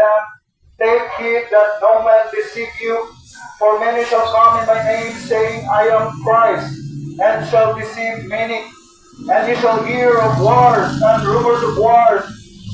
Lamb, take heed that no man deceive you, for many shall come in my name, saying, I am Christ, and shall deceive many. And ye shall hear of wars and rumors of wars.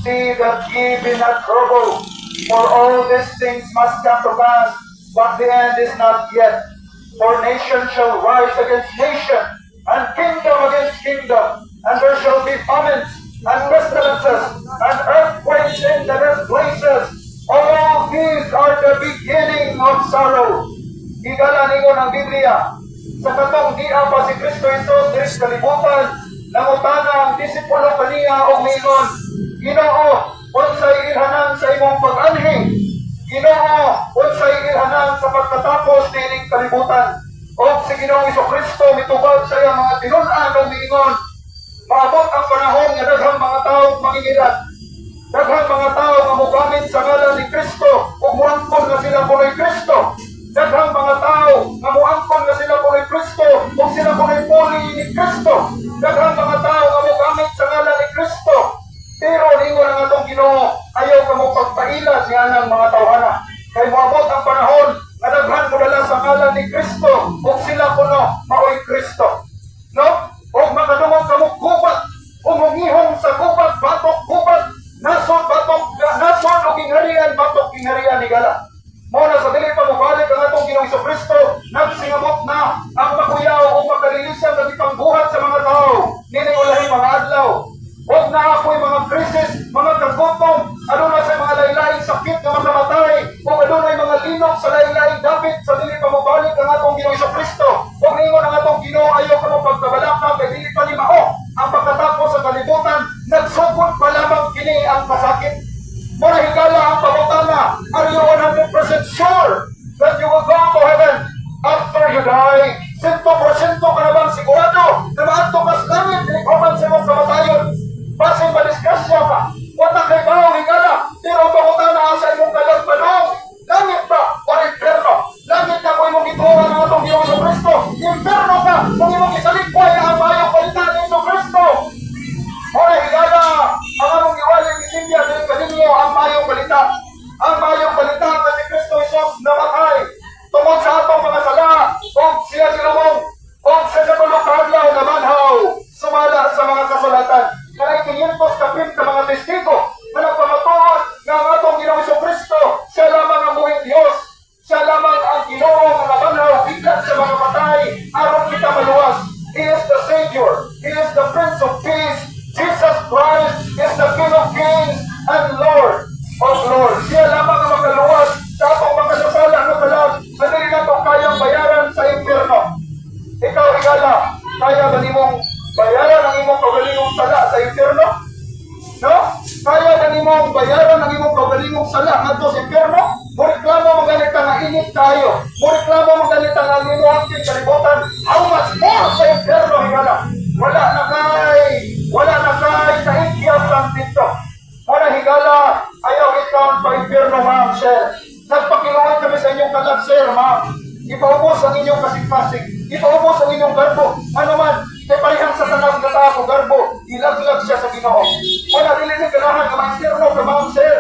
See that ye be not troubled, for all these things must come to pass, but the end is not yet. For nation shall rise against nation, and kingdom against kingdom, and there shall be famines, and pestilences, and earthquakes in diverse places. All these are the beginning of sorrow. Higala ninyo ng Biblia. Sa katong dia pa si Kristo Jesus diri sa kalibutan, nangutana ang disipulo kaniya og miingon, Ginoo, unsay ilhanan sa imong pag-anhi? Ginoo, unsay ilhanan sa pagtatapos niining kalibutan? O si Ginoong Jesucristo mitubag sa iyang mga tinun-an og miingon, maabot ang panahon nga daghang mga tawo mangingilat. Daghang mga tao nga mogamit sa ngalan ni Kristo ug moangkon nga sila punoy Kristo. Daghang mga tao nga moangkon nga sila punoy Kristo ug sila punoy puli ni Kristo. Daghang mga tao nga mogamit sa ngalan ni Kristo. Pero ningon ang atong Ginoo, ayaw ka mo pagpailat niya ng mga tawhana. Kay moabot ang panahon nga daghan mo dala sa ngalan ni Kristo ug sila puno maoy Kristo. No? Ug makadungog ka mo gubat, umungihong sa gubat, batok gubat, nasod o kingharian, batok kingharian ni Gala. Muna sa dili pa mabalik ang atong Ginoong Jesucristo, nagsingamot na ang makuyaw o makalilisan na ipangbuhat sa mga tao. Nini ulahin mga adlaw. Huwag na ako'y mga krisis, mga kagutom, ano na sa mga laylaing sakit na makamatay, o ano na mga linok sa laylaing dapit sa dili pa mabalik ang atong Ginoong Jesucristo. Huwag ningon ang atong Ginoo, ayaw ka mo pagkabalakang kay dili pa ni mao. Ang pagkatapos sa kalibutan, nagsugod pa lamang kini ang kasakit. Muna higala ang pabutana, are you 100% sure that you will go to heaven after you die? 100% ka na bang sigurado na maadto ka sa langit, dinikoman sa imong kamatayon? Pasing madiskasya ka, wala kay bahaw higala, pero ang pabutana sa imong kalagpanong, langit ba o imperno? Langit na kung imong gituwa ng atong Ginoong Jesucristo, imperno ka kung imong isaligway ang mayong balita ng Jesucristo. Muna higala, ang anong iwaling isimya din kaninyo ang mayong balita. Ang mayong balita na si Kristo Jesus namatay tungod sa atong mga sala, o siya sinumong, o sa katulong kadlaw na manhaw, sumala sa mga kasulatan. Kanay 500 kapit na mga testigo na nagpamatuod na ang atong Ginoong Jesucristo, siya lamang ang buhing Diyos, siya lamang ang Ginoo nga namanhaw, ikat sa mga patay, aron kita maluwas. He is the Savior, He is the Prince of Peace. Jesus Christ is the King of Kings and Lord of Lords. Siya lamang ang makaluwas sa atong makasasala na kalag na dili nato kayang bayaran sa impyerno. Ikaw, higala, kaya ba nimong bayaran ang imong kaugalingong sala sa impyerno? No? Kaya ba nimong bayaran ang imong kaugalingong sala ngadto sa impyerno? Mureklamo magalit ang init tayo. Mureklamo magalit ang linuhang kalibutan. How much more sa impyerno, higala? Wala na kay kahigyan lang dito. Muna higala, ayaw ikaw pa impyerno, ma'am, sir. Nagpakiluan kami sa inyong kalat, sir, ma'am. Ipaubos ang inyong kasing-kasing. Ipaubos ang inyong garbo. Ano man, kay parehang sa tanang kata ako garbo, ilaglag siya sa Ginoo. Muna dili ganahan ka ma-impyerno ka, ma'am, sir.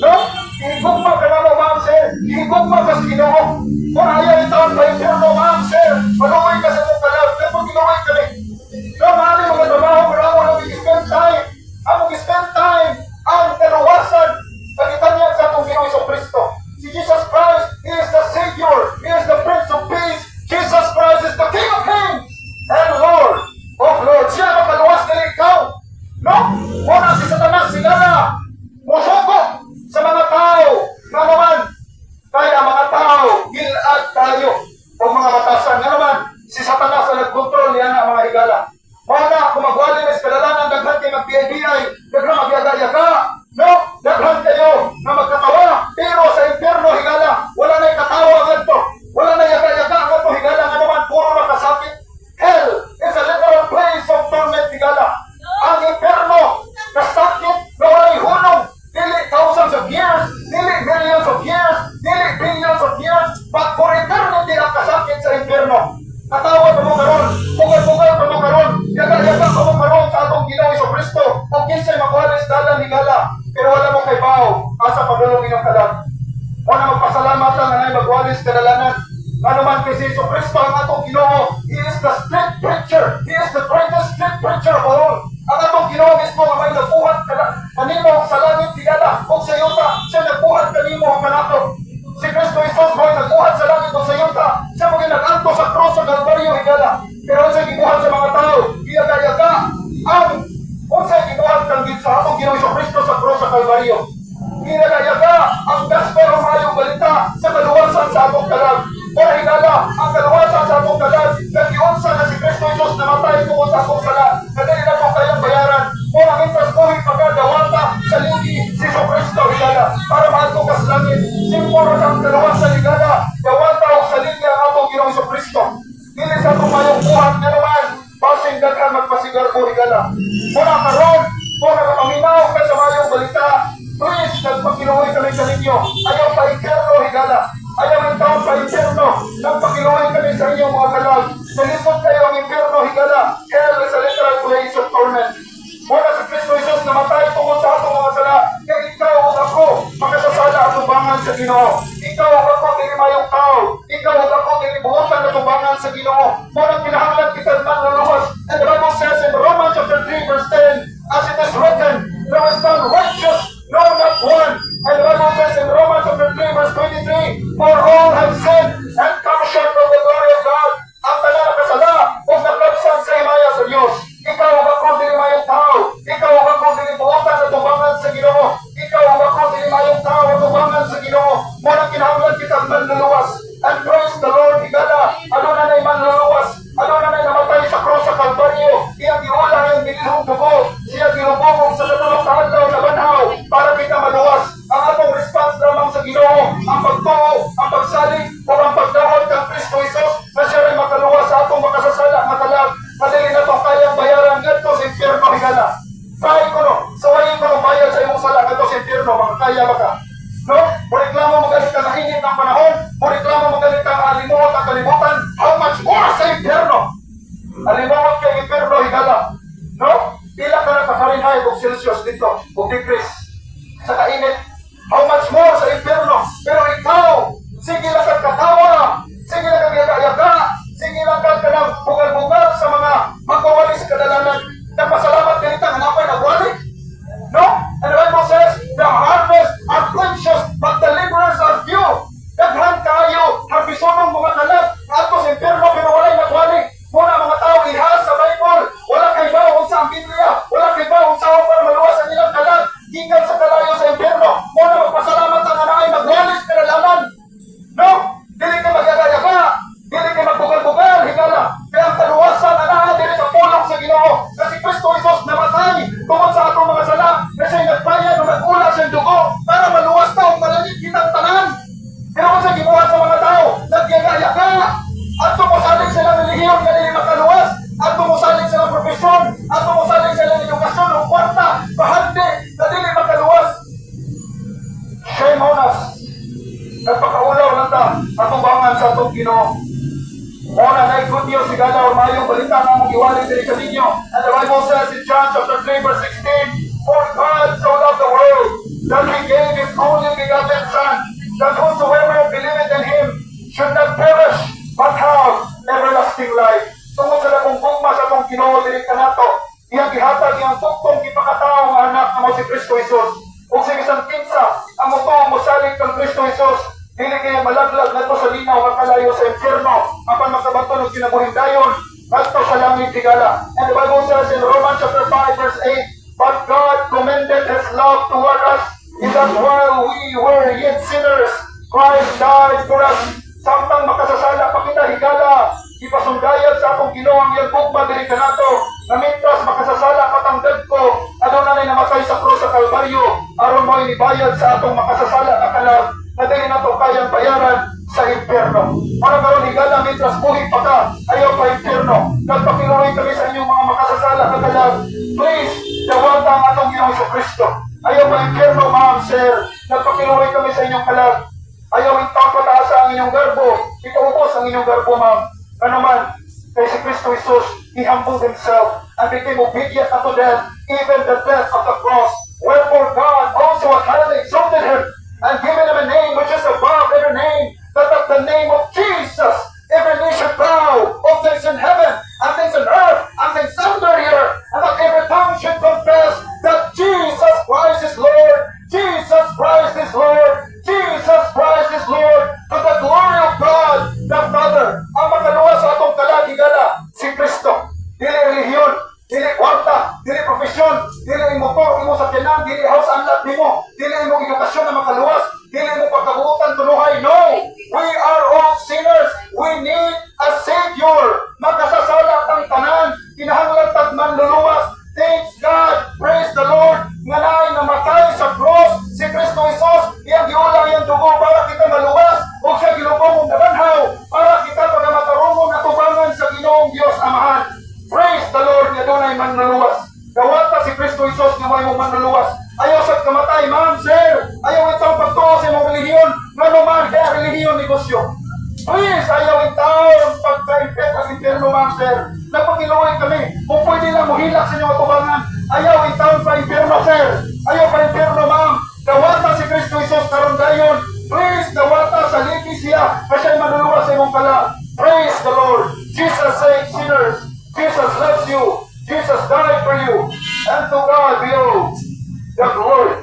No? Ihigugma ka na mo, ma'am, sir. Ihigugma ka sa Ginoo. Muna ayaw ikaw pa impyerno, ma'am, sir. Maluoy ka sa inyong kalat. Nagpakiluan kami. No, mali mga trabaho, pero ako nag-spend time. Ang mag-spend time, ang kaluwasan, nagitan niya sa atong Ginoong Jesucristo. Si Jesus Christ is the Savior, He is the Prince of Peace. Jesus Christ is the King of Kings and Lord of Lords. Siya ang kaluwas na ikaw. No? Muna si Satanas, sila na musuko sa mga tao. Nga naman, kaya mga tao, gilad tayo o mga batasan. Nga naman, si madulong inyong kalag. Muna magpasalamat lang na magwalis kadalanan. Ano man kay Jesu Cristo ang atong Ginoo. He is the street preacher. He is the greatest street preacher of all. Ang atong Ginoo mismo nga may nagbuhat kanimo sa langit higala o sa yuta. Siya nagbuhat kanimo ang kanato. Si Kristo Jesus mo nagbuhat sa langit o sa yuta. Siya mo ginag-anto sa cross sa Calvario higala. Pero siya gibuhat sa mga tao. Giyaga-yaga ang unsay gibuhat kang sa atong Ginoo Jesu Cristo sa cross sa Calvario. Giyaga-yaga ang gospel o mayong balita sa kaluwasan sa atong kalag. Para higala ang kaluwasan sa atong kalag. Nagiunsa na si Kristo Jesus namatay tungkol sa atong sala. Kadali na itong kayang bayaran. Kung ang intraskuhin pagkadawata sa ligi si Jesu Cristo higala. Para maatong ka sa langit. Simpuro ng kaluwasan higala. Dawata o sa ligi ang atong Ginoong Jesu Cristo. Dili sa itong mayong buhat na naman. Pasing daghan magpasigar po higala. Muna karon, kung nakapaminaw ka sa mayong balita, please, nagpakiluwi kami sa inyo. Ayaw pa impyerno higala. Ayaw ang taon sa impyerno. Nagpakiluwi kami sa inyo mga kalag. Nalisod kayo ang impyerno higala. Hell is a literal place of torment. Muna si Kristo Jesus namatay tungkol sa atong mga sala. Kaya ikaw o ako, makasasala at tubangan sa Ginoo. Ikaw o ako, dili mayong tao. Ikaw o ako, dili buhutan at tubangan sa Ginoo. Muna kinahanglan kita ng luluwas. And the Bible says in Romans chapter 3 verse 10, as it is written, there is none righteous, no, not one. And the Bible says in Romans chapter 3 verse 23, for all have sinned and come short of the glory of God. Ang tanan na kasala o naklapsan sa himaya sa Diyos. Ikaw o ako dili mayong tao. Ikaw o ako dili buotan at tubangan sa Ginoo. Ikaw o ako dili mayong tao at tubangan sa Ginoo. Muna kinahanglan kita manluluwas. And praise the Lord higala. Ano na na'y manluluwas? Ano na na'y namatay sa cross sa Calvario? Iyang giulang yung binilhong dugo. Siya ginubungog sa katulong sa adlaw na banhaw para kita maluwas. Ang atong response lamang sa Ginoo, ang pagtuo, ang pagsalig, o ang pagdahon kang Kristo Jesus na siya rin makaluwas sa atong makasasala, matalag. Madali na itong kayang bayaran ngadto sa impyerno higala. Try ko no, sawayin ko no bayad sa imong sala ngadto sa impyerno, makakaya ba ka? No? Mureklamo magalit ka na init ng panahon, mureklamo magalit ka alimuot ang kalibutan, how much more sa impyerno? Alimuot kay impyerno higala. No? Pila ka na ka-Fahrenheit o Celsius dito, o degrees sa kainit. How much more sa impyerno? Pero ikaw, sige lang kang katawa, sige lang kang yaga-yaga, sige lang kang kanang bugal-bugal sa mga magwawalis kadalanan. Nagpasalamat ganito ang hanapay na wali. No? And the Bible says, the harvest are plenteous, but the laborers are few. Daghan kayo, harbisonong mga kalag, ato sa impyerno, pero wala'y nagwali. Muna mga tao, ihas sa Bible, wala kay bawang sa Biblia, wala kay bawang sa para maluwas ang ilang kalag, gikan sa kalayo sa impyerno. Muna magpasalamat ang anay, magwalis kadalanan. No? Dili ka magagayaga, dili ka magbugal-bugal, higala. Kaya ang kaluwasan, anay, dili sa pulong sa Ginoo. Kasi Kristo Jesus namatay, tungkol sa atong mga sala, na siya'y nagbayad o nag-ula sa dugo, para maluwas na o malamig kitang tanan. Pero kung sa gibuhat sa mga tao, nagyagayaga, at tumusalig silang relihiyon na nila makaluwas, at tumusalig silang profesyon, at tumusalig silang edukasyon o kwarta, bahandi, na nila makaluwas. Shame on us. Nagpakaulaw lang ta, atong bangan sa atong Ginoo. Muna na good news, sigala o mayong balita na mong iwalin din sa ninyo. And the Bible says in John chapter 3 verse 16, for God so loved the world, that He gave His only begotten Son, that whosoever believeth in Him should not perish, but have everlasting life. Tungkol sa lakong bugma sa itong Ginoo din ka nato, iyang gihatag iyang tuktong ipakataong anak na mo si Kristo Jesus. Kung sa isang kinsa, ang mutuong musalig kang Kristo Jesus, dili kaya malaglag na ito sa linaw kakalayo sa impyerno, apan makabato ng kinabuhing dayon, nagto sa langit higala. And the Bible says in Romans chapter 5 verse 8, but God commended His love toward us, in that while we were yet sinners, Christ died for us. Samtang makasasala pa kita higala, ipasundayag sa akong Ginoo ang iyang bugma diri kanato, na mitras makasasala patangdad ko, aduna nay namatay sa krus sa Kalbaryo, aron mo inibayad sa atong makasasala na kalag, na dili nato kayang bayaran sa impyerno. Para karon higala mitras buhi pa ka, ayaw pa impyerno. Nagpakiluoy kami sa inyong mga makasasala na kalag. Please, dawata ang atong Ginoong Kristo. Ayaw pa impyerno, ma'am, sir. Nagpakiluoy kami sa inyong kalag. Ayaw intang pataasa ang inyong garbo. Ikaubos ang inyong garbo, ma'am. Ano man, kay si Kristo Jesus, He humbled Himself and became obedient unto death, even the death of the cross. Wherefore God also hath highly exalted Him gihosanlat nimo, dili mo edukasyon na makaluwas, dili mo pagkabuutan tunuhay. No! We are all sinners. We need a Savior. Makasasala ang tanan, kinahanglan tagman luluwas. Thanks God, praise the Lord, nga naay namatay sa cross, si Kristo Jesus, iyang giulang iyang dugo para kita maluwas, o siya gilubong ng nabanhaw, para kita pagamatarungon at tubangan sa Ginoong Diyos Amahan. Praise the Lord, nga doon ay manluluwas. Gawata si Kristo Jesus nga may mong manluluwas. Ayaw sa kamatay, ma'am, sir. Ayaw itong pagtuo sa imong relihiyon, nga naman kaya relihiyon negosyo. Please, ayaw itong pagka-impet ang impyerno, ma'am, sir. Nagpakiluwi kami. Kung pwede lang mohilak sa inyong atubangan, ayaw itong pa-impyerno, sir. Ayaw pa-impyerno, ma'am. Dawata si Kristo Jesus karon dayon. Please, dawata sa ligis siya na siya'y manluluwas sa imong kala. Praise the Lord. Jesus saves sinners. Jesus loves you. Jesus died for you. And to God be all the glory.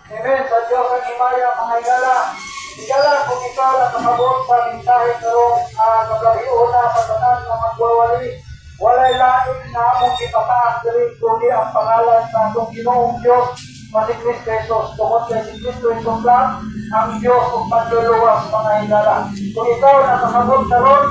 Amen. Sa Diyos ang himaya, mga igala. Igala kung ikaw ang nakabot sa mensahe karong kagabion na pagkanan na magwawali. Walay lain na among ipataas diri kundi ang pangalan sa atong Ginoong Diyos na si Kristo Jesus. Tungod kay si Kristo Jesus lang ang Diyos ug manluluwas, mga igala. Kung ikaw nakakabot karon